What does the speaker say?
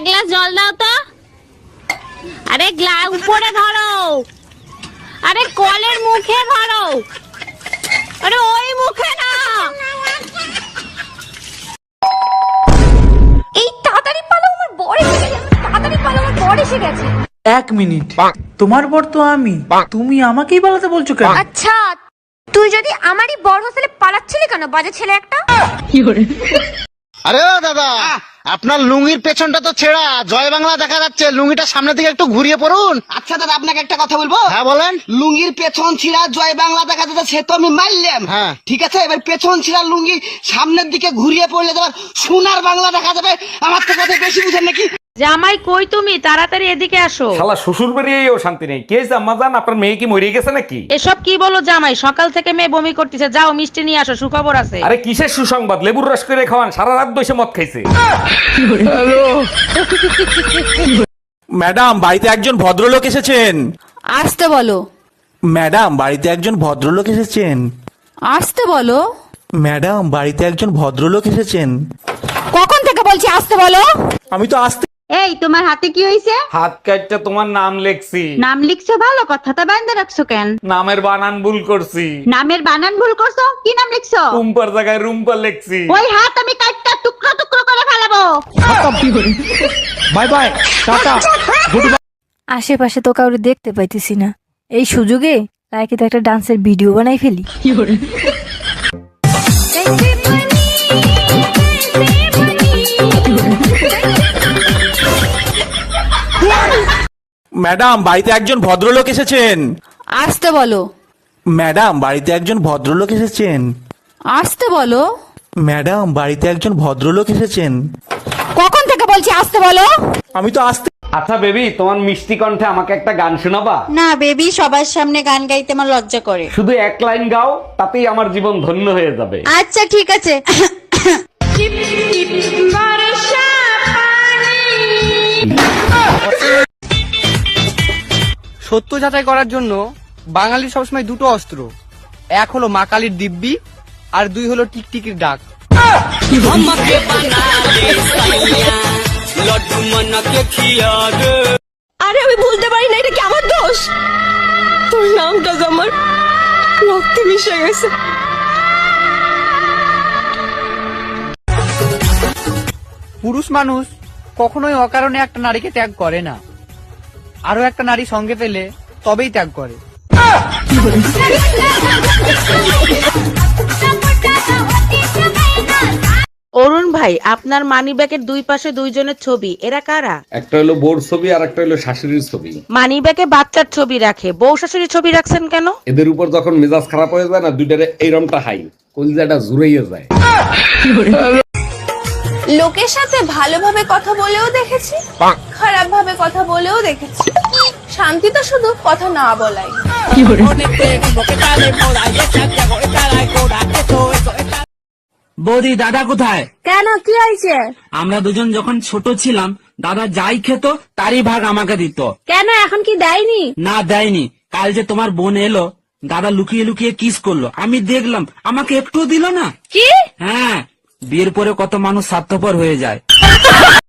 Glass জল দাও তো। আরে গ্লাস উপরে ধরো, আরে কলের মুখে ধরো, আরে ওই মুখে না। এই তাড়াতাড়ি পালো, আমার বর এসে গেছে। তাড়াতাড়ি পালো, আমার বর এসে গেছে। 1 মিনিট, তোমার বর তো আমি, তুমি আমাকেই পালাতে বলছো কেন? আচ্ছা, তুই যদি আমারই বর হলে পালাচ্ছিলি কেন, বাজে ছেলে একটা? আরে ও দাদা, আপনার লুঙ্গির পেছনটা তো ছেঁড়া, জয় বাংলা দেখা যাচ্ছে, লুঙ্গিটা সামনের দিকে একটু ঘুরিয়ে পড়ুন। আচ্ছা দাদা, আপনাকে একটা কথা বলবো। হ্যাঁ বলেন। লুঙ্গির পেছন ছিঁড়া জয় বাংলা দেখা যাচ্ছে, সে তো আমি মারলাম। হ্যাঁ ঠিক আছে, এবার পেছন ছিঁড়া লুঙ্গি সামনের দিকে ঘুরিয়ে পড়লে তোমার সোনার বাংলা দেখা যাবে। আমার তো কথা বেশি বুঝেন নাকি? জামাই কই তুমি? তাড়াতাড়ি এদিকে আসো। শালা শ্বশুর বাড়িয়েও শান্তি নেই। কে আম্মা জান, আপনার মেয়ে কি মরে গেছে নাকি? এসব কি বলো জামাই? সকাল থেকে মেয়ে বমি করতেছে, যাও মিষ্টি নিয়ে আসো, সুখবর আছে। আরে কিসের সুসংবাদ? লেবুর রস করে খাওয়ান, সারা রাত বসে মদ খাইছে। ম্যাডাম, বাড়িতে একজন ভদ্রলোক এসেছেন। আসতে বলো। ম্যাডাম, বাড়িতে একজন ভদ্রলোক এসেছেন। আসতে বলো। ম্যাডাম, বাড়িতে একজন ভদ্রলোক এসেছেন। কখন থেকে বলছি আসতে বলো? আমি তো আসতে। এই তোমার হাতে কি হইছে? হাত কাটটা তোমার নাম লেখছি। নাম লিখছো ভালো কথা, তা বাইন্ধে রাখছো কেন? নামের বানান ভুল করছি। নামের বানান ভুল করছো? কি নাম লিখছো? রুম্পার জায়গায় রুম্পা লেখছি। ওই হাত আমি কাটটা টুকরো টুকরো করে ফেলাবো। Bye bye, tata, goodbye. আশেপাশে তো কাউকে দেখতে পাইতেছি না, এই সুযোগে লাইকে তো একটা ডান্সের ভিডিও বানাই ফেলি। ম্যাডাম, বাড়িতে একজন ভদ্রলোক এসেছেন। আসতে বলো। ম্যাডাম, বাড়িতে একজন ভদ্রলোক এসেছেন। আসতে বলো। ম্যাডাম, বাড়িতে একজন ভদ্রলোক এসেছেন। কখন থেকে বলছি আসতে বলো? আমি তো আসতে। আচ্ছা বেবি, তোমার মিষ্টি কণ্ঠে আমাকে একটা গান শোনাবা? না বেবি, সবার সামনে গান গাইতে আমার লজ্জা করে। শুধু এক লাইন গাও, তাতেই আমার জীবন ধন্য হয়ে যাবে। আচ্ছা ঠিক আছে। সত্য যাচাই করার জন্য বাঙালির সবসময় দুটো অস্ত্র, এক হলো মা কালীর দিব্যি, আর দুই হলো টিকটিকির ডাক। আরে আমি ভুলতে পারি না, এটা কি আমার দোষ? তোর নামটা যে আমার রক্তে মিশে গেছে। পুরুষ মানুষ কখনোই অকারণে একটা নারীকে ত্যাগ করে না, আরো একটা নারী সঙ্গে পেলে তবেই ত্যাগ করে। অরুণ ভাই, আপনার মানিব্যাগের দুই পাশে দুইজনের ছবি, এরা কারা? একটা হলো বোর ছবি আর একটা হলো শাশুড়ির ছবি। মানিব্যাগে বাচ্চার ছবি রাখে, বউ শাশুড়ির ছবি রাখছেন কেন? এদের উপর যখন মেজাজ খারাপ হয়ে যায় না, দুইটারে এইরমটা হাই কলিজাটা জুড়াইয়া যায়। লোকের সাথে ভালোভাবে কথা বলেও দেখেছি, খারাপ ভাবে কথা বলেও দেখেছি। শান্তি তো শুধু কথা না বলাই। বৌদি, দাদা কোথায়? কেন, কি হয়েছে? আমরা দুজন যখন ছোট ছিলাম, দাদা যাই খেত তারই ভাগ আমাকে দিত। কেন, এখন কি দেয়নি? না দেয়নি। কাল যে তোমার বোন এলো, দাদা লুকিয়ে লুকিয়ে কিস করলো, আমি দেখলাম, আমাকে একটুও দিল না। কি? হ্যাঁ, বিয়ের পরে কত মানুষ স্বার্থপর হয়ে যায়।